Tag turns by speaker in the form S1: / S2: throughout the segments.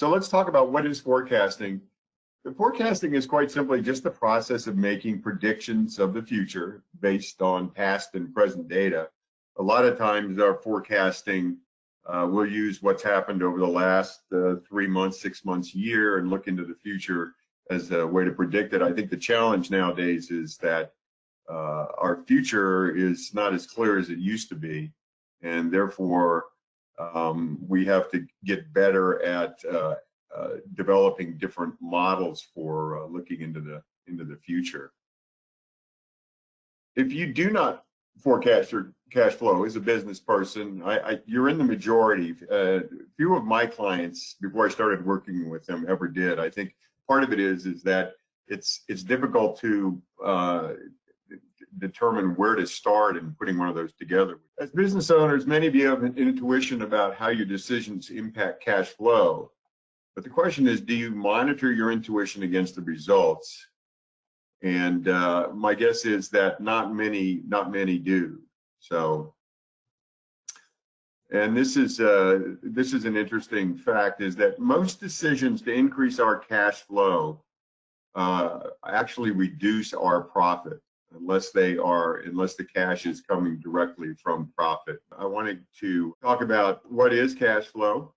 S1: So let's talk about what is forecasting. The forecasting is quite simply just the process of making predictions of the future based on past and present data. A lot of times our forecasting we'll use what's happened over the last 3 months, 6 months, year, and look into the future as a way to predict it. I think the challenge nowadays is that our future is not as clear as it used to be, and therefore we have to get better at developing different models for looking into the future. If you do not forecast your cash flow as a business person, you're in the majority. Few of my clients, before I started working with them, ever did. I think part of it is that it's difficult to determine where to start in putting one of those together. As business owners, many of you have an intuition about how your decisions impact cash flow. But the question is, do you monitor your intuition against the results? And my guess is that not many do. So, and this is an interesting fact, is that most decisions to increase our cash flow actually reduce our profit unless the cash is coming directly from profit. I wanted to talk about what is cash flow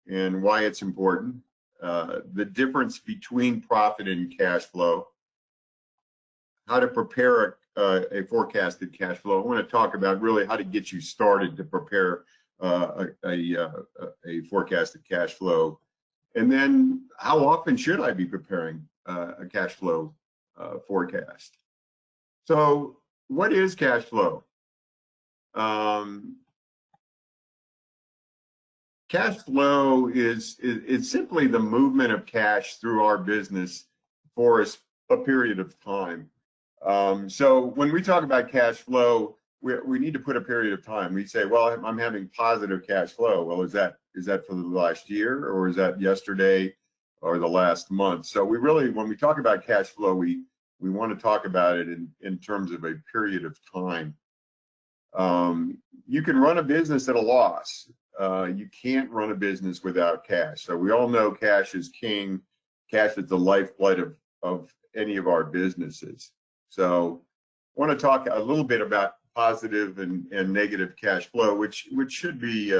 S1: and why it's important, the difference between profit and cash flow, how to prepare a forecasted cash flow. I want to talk about really how to get you started to prepare a forecasted cash flow, and then how often should I be preparing a cash flow forecast. So what is cash flow? Cash flow is simply the movement of cash through our business for a period of time. So when we talk about cash flow, we need to put a period of time. We say, well, I'm having positive cash flow. Well, is that for the last year, or is that yesterday or the last month? So we really, when we talk about cash flow, we want to talk about it in terms of a period of time. You can run a business at a loss. You can't run a business without cash. So we all know cash is king. Cash is the lifeblood of any of our businesses. So I want to talk a little bit about positive and negative cash flow, which should be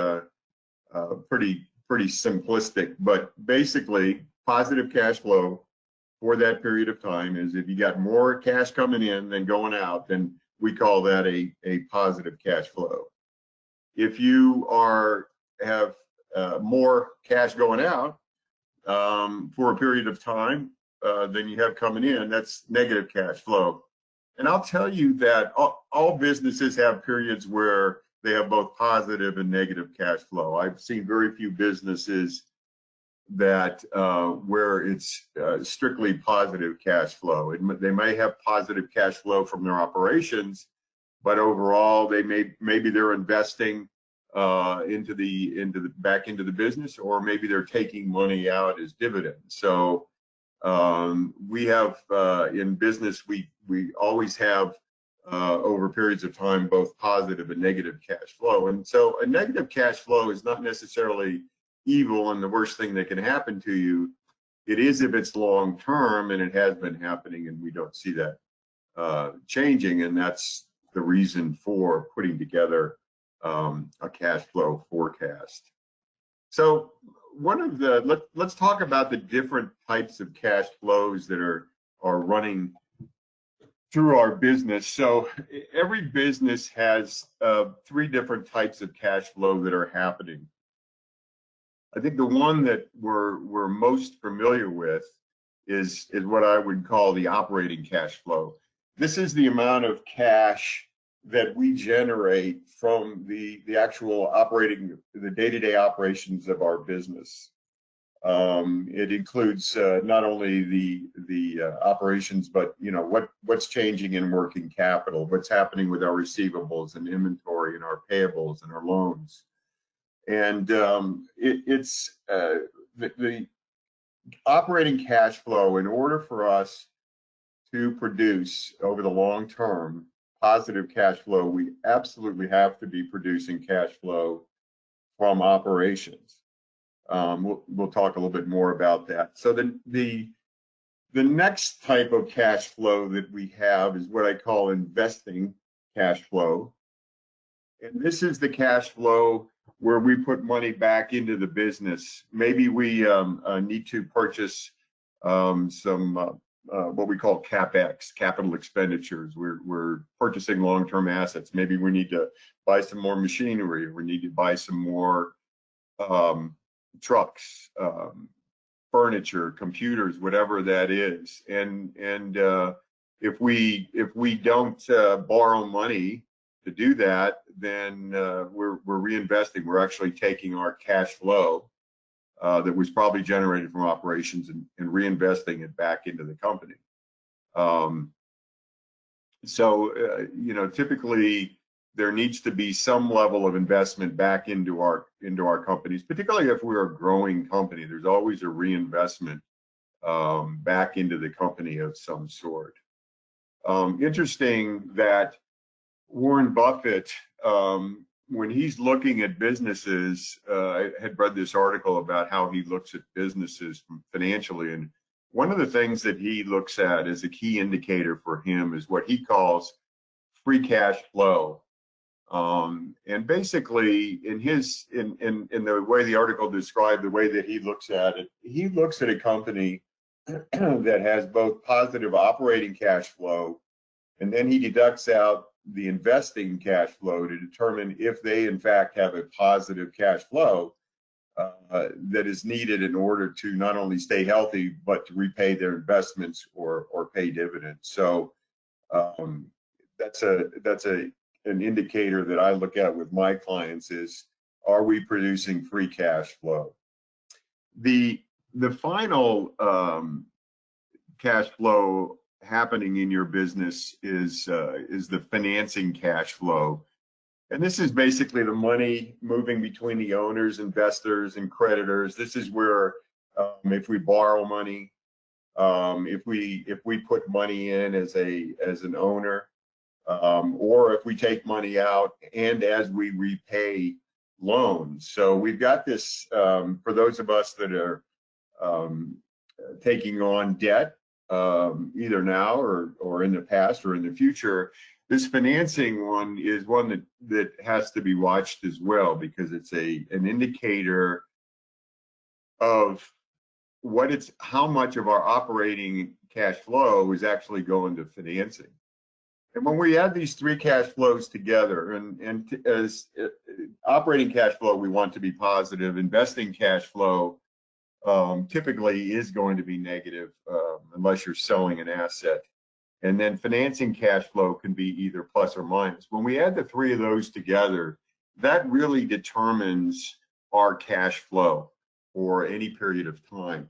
S1: pretty simplistic. But basically, positive cash flow for that period of time is if you got more cash coming in than going out, then we call that a positive cash flow. If you have more cash going out for a period of time than you have coming in, that's negative cash flow. And I'll tell you that all businesses have periods where they have both positive and negative cash flow. I've seen very few businesses that where it's strictly positive cash flow. They may have positive cash flow from their operations, but overall maybe they're investing back into the business, or maybe they're taking money out as dividends. So we have in business we always have over periods of time both positive and negative cash flow. And so a negative cash flow is not necessarily evil and the worst thing that can happen to you. It is if it's long term, and it has been happening, and we don't see that changing. And that's the reason for putting together a cash flow forecast. So let's talk about the different types of cash flows that are running through our business. So every business has 3 different types of cash flow that are happening. I think the one that we're most familiar with is what I would call the operating cash flow. This is the amount of cash that we generate from the actual operating, the day-to-day operations of our business. It includes not only the operations, but what's changing in working capital, what's happening with our receivables and inventory and our payables and our loans. And it's the operating cash flow. In order for us to produce over the long term positive cash flow, we absolutely have to be producing cash flow from operations. We'll talk a little bit more about that. So the next type of cash flow that we have is what I call investing cash flow. And this is the cash flow where we put money back into the business. Maybe we need to purchase some what we call CapEx, capital expenditures. We're purchasing long-term assets. Maybe we need to buy some more machinery. We need to buy some more trucks, furniture, computers, whatever that is. And if we don't borrow money to do that, then we're reinvesting. We're actually taking our cash flow that was probably generated from operations and reinvesting it back into the company. Typically there needs to be some level of investment back into our companies, particularly if we're a growing company. There's always a reinvestment back into the company of some sort. Interesting that Warren Buffett, when he's looking at businesses, I had read this article about how he looks at businesses financially, and one of the things that he looks at as a key indicator for him is what he calls free cash flow. And basically, in the way the article described the way that he looks at it, he looks at a company that has both positive operating cash flow, and then he deducts out the investing cash flow to determine if they in fact have a positive cash flow that is needed in order to not only stay healthy but to repay their investments or pay dividends. So that's an indicator that I look at with my clients is, are we producing free cash flow? The final cash flow happening in your business is the financing cash flow. And this is basically the money moving between the owners, investors, and creditors. This is where if we borrow money, if we put money in as an owner, or if we take money out and as we repay loans. So we've got this for those of us that are taking on debt, either now or in the past or in the future. This financing one is one that has to be watched as well, because it's an indicator of how much of our operating cash flow is actually going to financing. And when we add these three cash flows together, and as operating cash flow, we want to be positive. Investing cash flow typically is going to be negative unless you're selling an asset. And then financing cash flow can be either plus or minus. When we add the three of those together, that really determines our cash flow for any period of time.